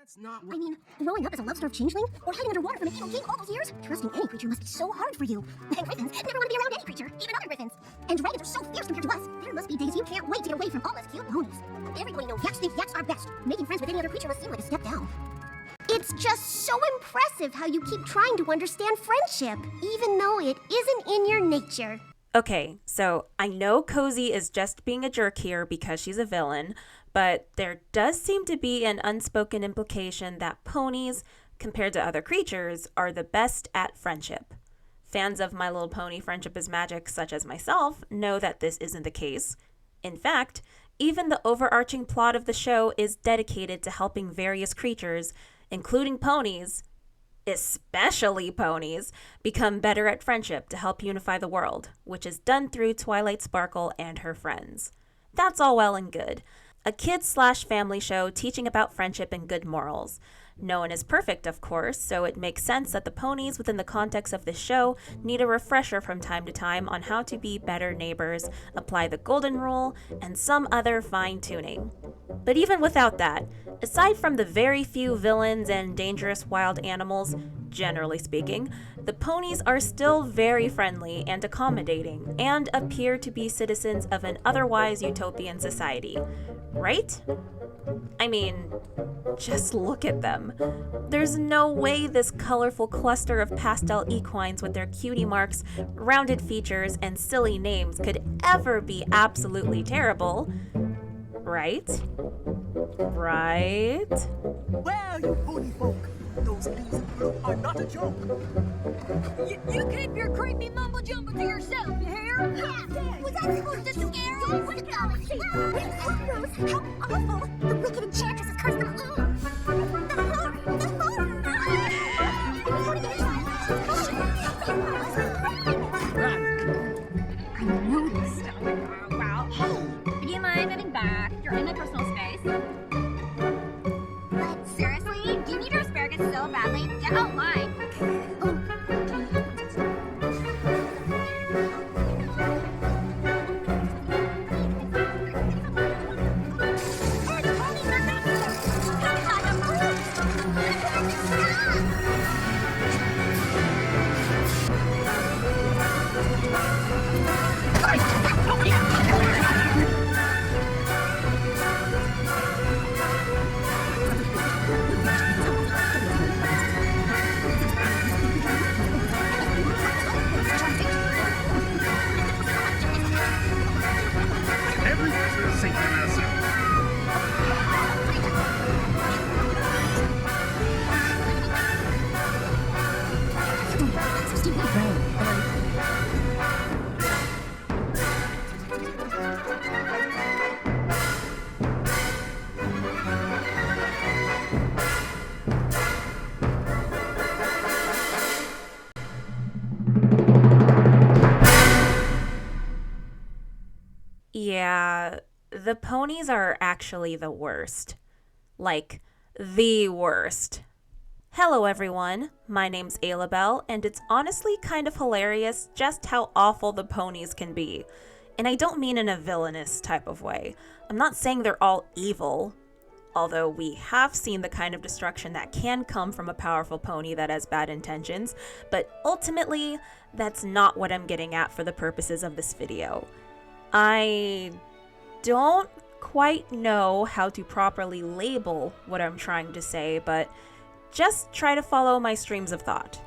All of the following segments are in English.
That's not I mean, growing up as a love-starved changeling, or hiding underwater from an evil king all those years, trusting any creature must be so hard for you. And griffins never want to be around any creature, even other griffins. And dragons are so fierce compared to us. There must be days you can't wait to get away from all those cute ponies. Everybody knows yaks think yaks are best. Making friends with any other creature must seem like a step down. It's just so impressive how you keep trying to understand friendship, even though it isn't in your nature. Okay, so I know Cozy is just being a jerk here because she's a villain, but there does seem to be an unspoken implication that ponies, compared to other creatures, are the best at friendship. Fans of My Little Pony Friendship is Magic, such as myself, know that this isn't the case. In fact, even the overarching plot of the show is dedicated to helping various creatures, including ponies, especially ponies, become better at friendship to help unify the world, which is done through Twilight Sparkle and her friends. That's all well and good. A kids/family show teaching about friendship and good morals. No one is perfect, of course, so it makes sense that the ponies within the context of this show need a refresher from time to time on how to be better neighbors, apply the golden rule, and some other fine-tuning. But even without that, aside from the very few villains and dangerous wild animals, generally speaking, the ponies are still very friendly and accommodating, and appear to be citizens of an otherwise utopian society. Right? I mean, just look at them. There's no way this colorful cluster of pastel equines with their cutie marks, rounded features, and silly names could ever be absolutely terrible. Right? Right? Well, you pony folk, those bees in blue are not a joke. You keep your creepy mumbo jumbo to yourself, you hear? Yeah, was that supposed to scare you? What a galaxy! Rose, how awful! The wicked enchantress has cursed them all! The horror! The horror! I know this stuff. Wow. Hey, do you mind moving back? You're in my personal space. But seriously, do you need your asparagus so badly? Get out line. Yeah, the ponies are actually the worst. Like, the worst. Hello everyone, my name's Aloubell, and it's honestly kind of hilarious just how awful the ponies can be. And I don't mean in a villainous type of way. I'm not saying they're all evil, although we have seen the kind of destruction that can come from a powerful pony that has bad intentions, but ultimately, that's not what I'm getting at for the purposes of this video. I don't quite know how to properly label what I'm trying to say, but just try to follow my streams of thought.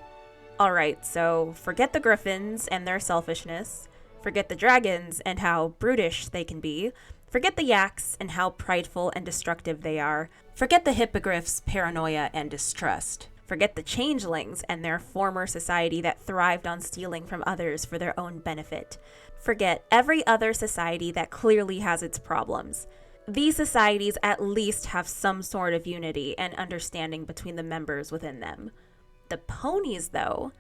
Alright, so forget the griffins and their selfishness, forget the dragons and how brutish they can be, forget the yaks and how prideful and destructive they are, forget the hippogriffs' paranoia and distrust, forget the changelings and their former society that thrived on stealing from others for their own benefit. Forget every other society that clearly has its problems. These societies at least have some sort of unity and understanding between the members within them. The ponies, though,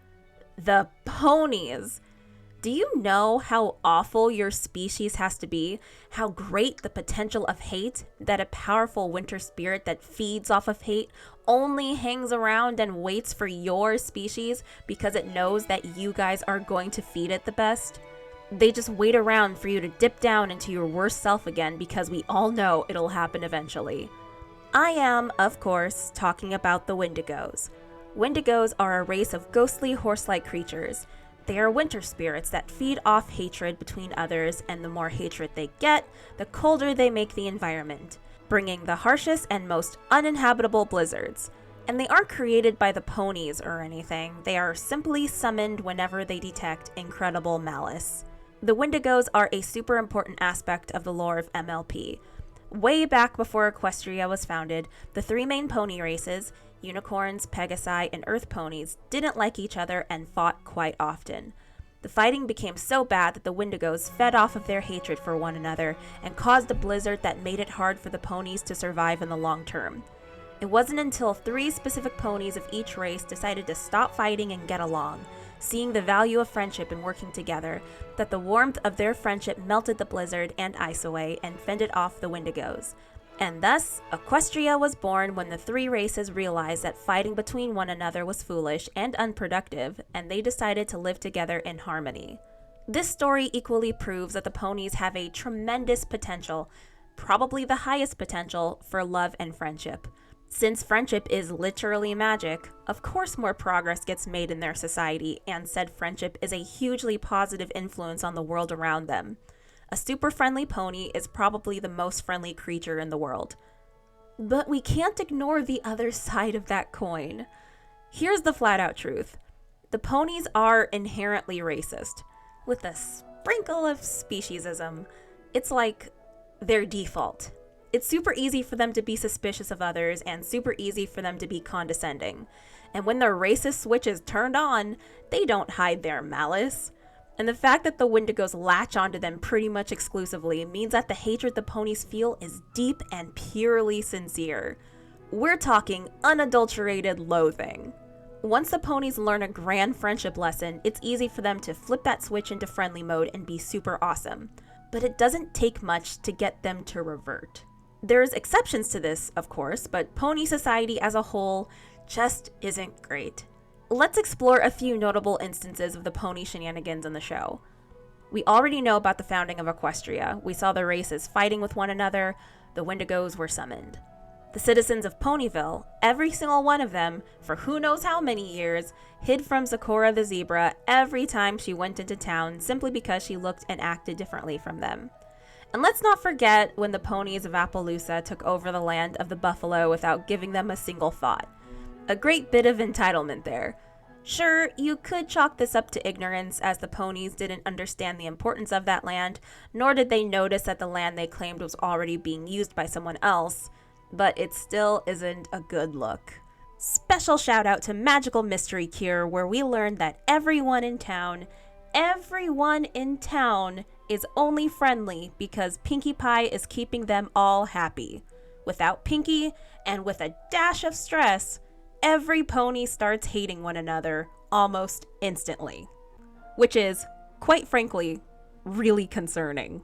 the ponies! Do you know how awful your species has to be? How great the potential of hate, that a powerful winter spirit that feeds off of hate only hangs around and waits for your species because it knows that you guys are going to feed it the best? They just wait around for you to dip down into your worst self again because we all know it'll happen eventually. I am, of course, talking about the Windigos. Windigos are a race of ghostly horse-like creatures. They are winter spirits that feed off hatred between others, and the more hatred they get, the colder they make the environment, bringing the harshest and most uninhabitable blizzards. And they aren't created by the ponies or anything, they are simply summoned whenever they detect incredible malice. The Windigos are a super important aspect of the lore of MLP. Way back before Equestria was founded, the three main pony races, unicorns, pegasi, and earth ponies, didn't like each other and fought quite often. The fighting became so bad that the Windigos fed off of their hatred for one another and caused a blizzard that made it hard for the ponies to survive in the long term. It wasn't until 3 specific ponies of each race decided to stop fighting and get along, seeing the value of friendship and working together, that the warmth of their friendship melted the blizzard and ice away and fended off the Windigos. And thus, Equestria was born when the 3 races realized that fighting between one another was foolish and unproductive, and they decided to live together in harmony. This story equally proves that the ponies have a tremendous potential, probably the highest potential, for love and friendship. Since friendship is literally magic, of course more progress gets made in their society, and said friendship is a hugely positive influence on the world around them. A super friendly pony is probably the most friendly creature in the world. But we can't ignore the other side of that coin. Here's the flat out truth. The ponies are inherently racist, with a sprinkle of speciesism. It's like their default. It's super easy for them to be suspicious of others and super easy for them to be condescending. And when their racist switch is turned on, they don't hide their malice. And the fact that the Windigos latch onto them pretty much exclusively means that the hatred the ponies feel is deep and purely sincere. We're talking unadulterated loathing. Once the ponies learn a grand friendship lesson, it's easy for them to flip that switch into friendly mode and be super awesome. But it doesn't take much to get them to revert. There's exceptions to this, of course, but pony society as a whole just isn't great. Let's explore a few notable instances of the pony shenanigans in the show. We already know about the founding of Equestria. We saw the races fighting with one another. The Windigos were summoned. The citizens of Ponyville, every single one of them, for who knows how many years, hid from Sakura the zebra every time she went into town simply because she looked and acted differently from them. And let's not forget when the ponies of Appaloosa took over the land of the buffalo without giving them a single thought. A great bit of entitlement there. Sure, you could chalk this up to ignorance, as the ponies didn't understand the importance of that land, nor did they notice that the land they claimed was already being used by someone else, but it still isn't a good look. Special shout out to Magical Mystery Cure, where we learned that everyone in town is only friendly because Pinkie Pie is keeping them all happy. Without Pinkie, and with a dash of stress, every pony starts hating one another almost instantly. Which is, quite frankly, really concerning.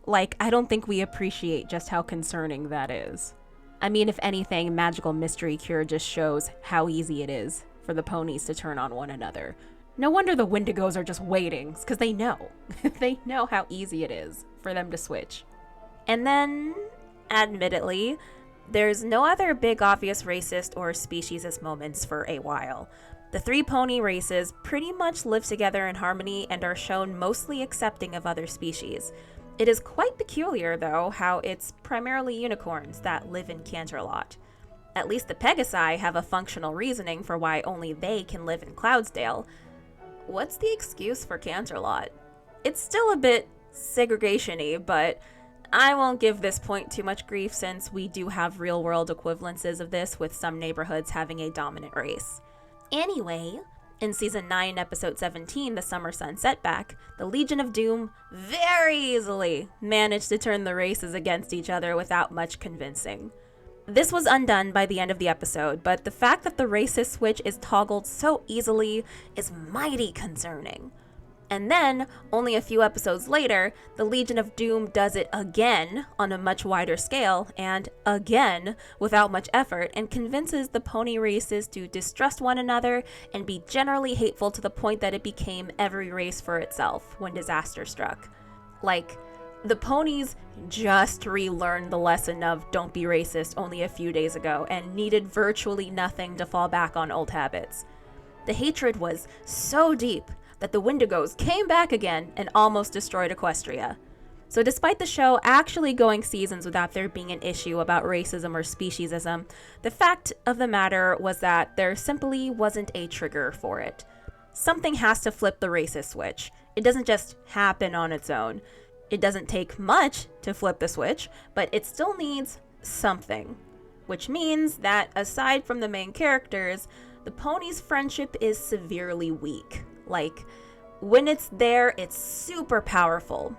Like, I don't think we appreciate just how concerning that is. I mean, if anything, Magical Mystery Cure just shows how easy it is for the ponies to turn on one another. No wonder the Windigos are just waiting, because they know. They know how easy it is for them to switch. And then, admittedly, there's no other big obvious racist or speciesist moments for a while. The 3 pony races pretty much live together in harmony and are shown mostly accepting of other species. It is quite peculiar, though, how it's primarily unicorns that live in Canterlot. At least the Pegasi have a functional reasoning for why only they can live in Cloudsdale. What's the excuse for Canterlot? It's still a bit segregation-y, but I won't give this point too much grief since we do have real-world equivalences of this, with some neighborhoods having a dominant race. Anyway, in Season 9, Episode 17, The Summer Sun Setback, the Legion of Doom very easily managed to turn the races against each other without much convincing. This was undone by the end of the episode, but the fact that the racist switch is toggled so easily is mighty concerning. And then, only a few episodes later, the Legion of Doom does it again on a much wider scale, and again without much effort, and convinces the pony races to distrust one another and be generally hateful to the point that it became every race for itself when disaster struck. Like, The Ponies just relearned the lesson of don't be racist only a few days ago and needed virtually nothing to fall back on old habits. The hatred was so deep that the Windigos came back again and almost destroyed Equestria. So despite the show actually going seasons without there being an issue about racism or speciesism, the fact of the matter was that there simply wasn't a trigger for it. Something has to flip the racist switch. It doesn't just happen on its own. It doesn't take much to flip the switch, but it still needs something. Which means that aside from the main characters, the Ponies' friendship is severely weak. Like, when it's there, it's super powerful,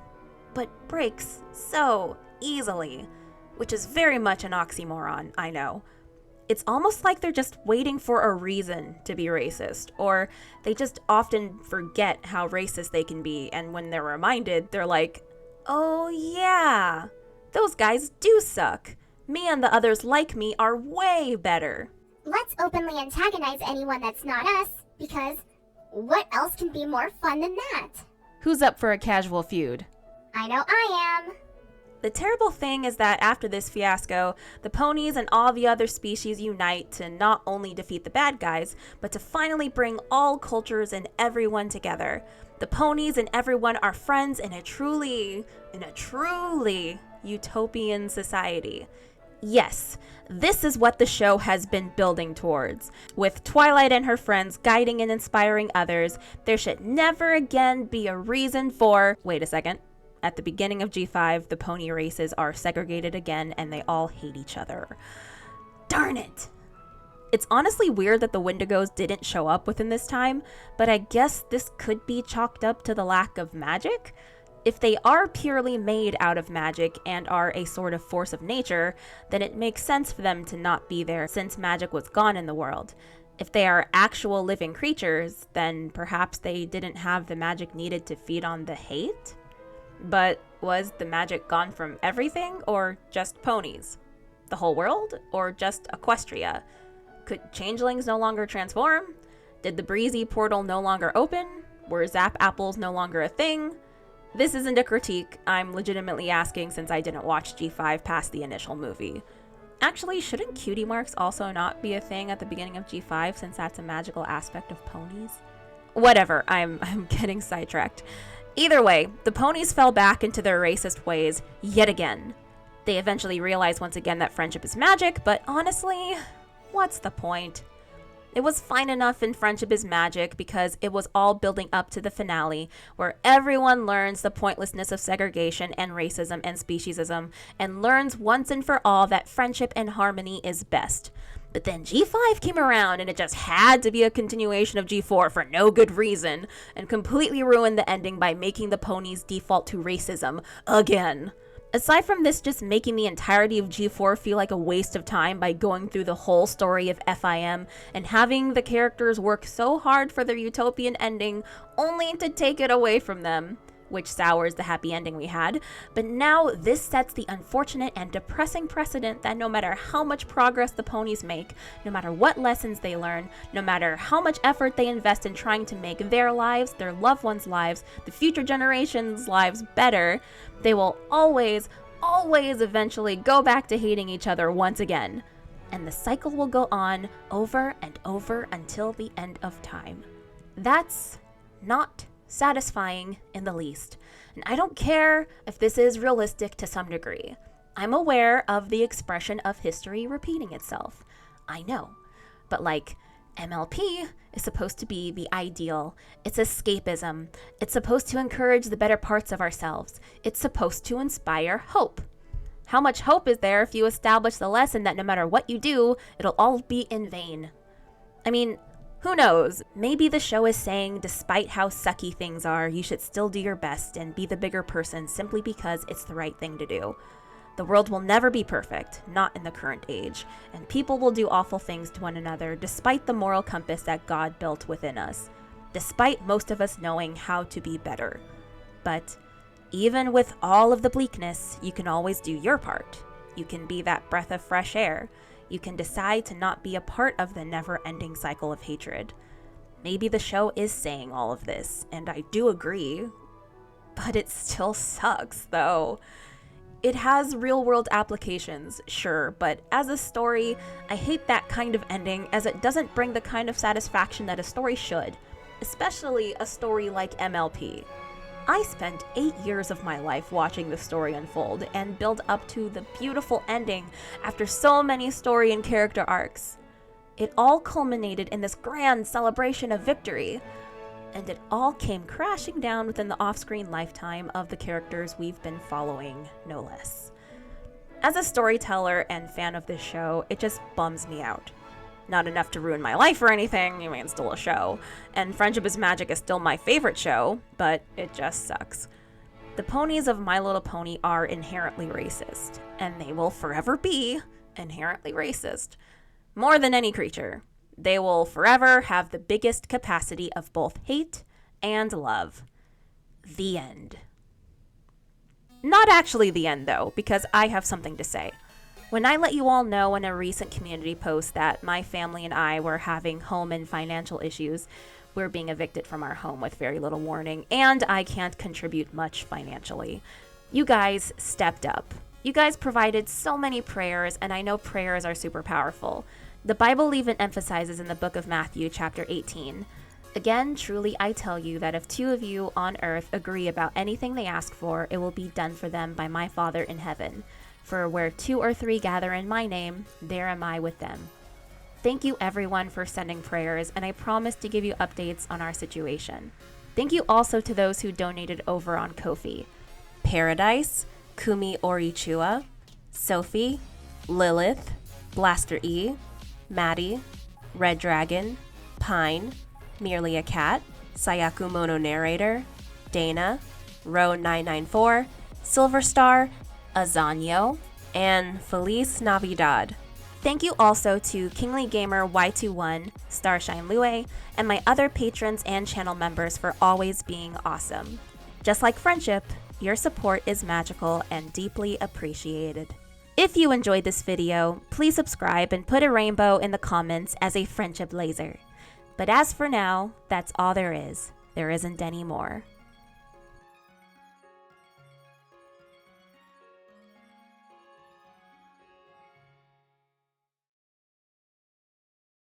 but breaks so easily, which is very much an oxymoron, I know. It's almost like they're just waiting for a reason to be racist, or they just often forget how racist they can be, and when they're reminded, they're like, oh yeah, those guys do suck. Me and the others like me are way better. Let's openly antagonize anyone that's not us, because what else can be more fun than that? Who's up for a casual feud? I know I am. The terrible thing is that after this fiasco, the Ponies and all the other species unite to not only defeat the bad guys, but to finally bring all cultures and everyone together. The Ponies and everyone are friends in a truly utopian society. Yes, this is what the show has been building towards. With Twilight and her friends guiding and inspiring others, there should never again be a reason for... Wait a second. At the beginning of G5, the pony races are segregated again and they all hate each other. Darn it! It's honestly weird that the Windigos didn't show up within this time, but I guess this could be chalked up to the lack of magic? If they are purely made out of magic and are a sort of force of nature, then it makes sense for them to not be there since magic was gone in the world. If they are actual living creatures, then perhaps they didn't have the magic needed to feed on the hate? But was the magic gone from everything, or just ponies? The whole world, or just Equestria? Could changelings no longer transform? Did the breezy portal no longer open? Were zap apples no longer a thing? This isn't a critique, I'm legitimately asking since I didn't watch G5 past the initial movie. Actually, shouldn't cutie marks also not be a thing at the beginning of G5 since that's a magical aspect of ponies? Whatever, I'm getting sidetracked. Either way, the Ponies fell back into their racist ways yet again. They eventually realized once again that friendship is magic, but honestly, what's the point? It was fine enough in Friendship is Magic because it was all building up to the finale where everyone learns the pointlessness of segregation and racism and speciesism and learns once and for all that friendship and harmony is best. But then G5 came around and it just had to be a continuation of G4 for no good reason and completely ruined the ending by making the Ponies default to racism again. Aside from this just making the entirety of G4 feel like a waste of time by going through the whole story of FiM and having the characters work so hard for their utopian ending only to take it away from them, which sours the happy ending we had, but now this sets the unfortunate and depressing precedent that no matter how much progress the Ponies make, no matter what lessons they learn, no matter how much effort they invest in trying to make their lives, their loved ones' lives, the future generations' lives better, they will always eventually go back to hating each other once again. And the cycle will go on over and over until the end of time. That's not satisfying in the least. And I don't care if this is realistic to some degree. I'm aware of the expression of history repeating itself. I know. But like, MLP is supposed to be the ideal. It's escapism. It's supposed to encourage the better parts of ourselves. It's supposed to inspire hope. How much hope is there if you establish the lesson that no matter what you do, it'll all be in vain? I mean, who knows? Maybe the show is saying despite how sucky things are, you should still do your best and be the bigger person simply because it's the right thing to do. The world will never be perfect, not in the current age, and people will do awful things to one another despite the moral compass that God built within us, despite most of us knowing how to be better. But even with all of the bleakness, you can always do your part. You can be that breath of fresh air. You can decide to not be a part of the never-ending cycle of hatred. Maybe the show is saying all of this, and I do agree. but it still sucks, though. It has real-world applications, sure, but as a story, I hate that kind of ending as it doesn't bring the kind of satisfaction that a story should, especially a story like MLP. I spent 8 years of my life watching the story unfold and build up to the beautiful ending after so many story and character arcs. It all culminated in this grand celebration of victory, and it all came crashing down within the off-screen lifetime of the characters we've been following, no less. As a storyteller and fan of this show, it just bums me out. Not enough to ruin my life or anything, I mean, it's still a show, and Friendship is Magic is still my favorite show, but it just sucks. The ponies of My Little Pony are inherently racist, and they will forever be inherently racist. More than any creature. They will forever have the biggest capacity of both hate and love. The end. Not actually the end, though, because I have something to say. When I let you all know in a recent community post that my family and I were having home and financial issues, we're being evicted from our home with very little warning, and I can't contribute much financially. You guys stepped up. You guys provided so many prayers, and I know prayers are super powerful. The Bible even emphasizes in the book of Matthew, chapter 18, "Again, truly I tell you that if 2 of you on earth agree about anything they ask for, it will be done for them by my Father in heaven. For where 2 or 3 gather in my name, there am I with them." Thank you everyone for sending prayers, and I promise to give you updates on our situation. Thank you also to those who donated over on Ko-fi. Paradise, Kumi Orichua, Sophie, Lilith, Blaster E, Maddie, Red Dragon, Pine, Merely a Cat, Sayaku Mono Narrator, Dana, Ro994, Silver Star, Azanyo, and Feliz Navidad. Thank you also to Kingly Gamer Y21, Starshine Lue, and my other patrons and channel members for always being awesome. Just like friendship, your support is magical and deeply appreciated. If you enjoyed this video, please subscribe and put a rainbow in the comments as a friendship laser. But as for now, that's all there is. There isn't any more.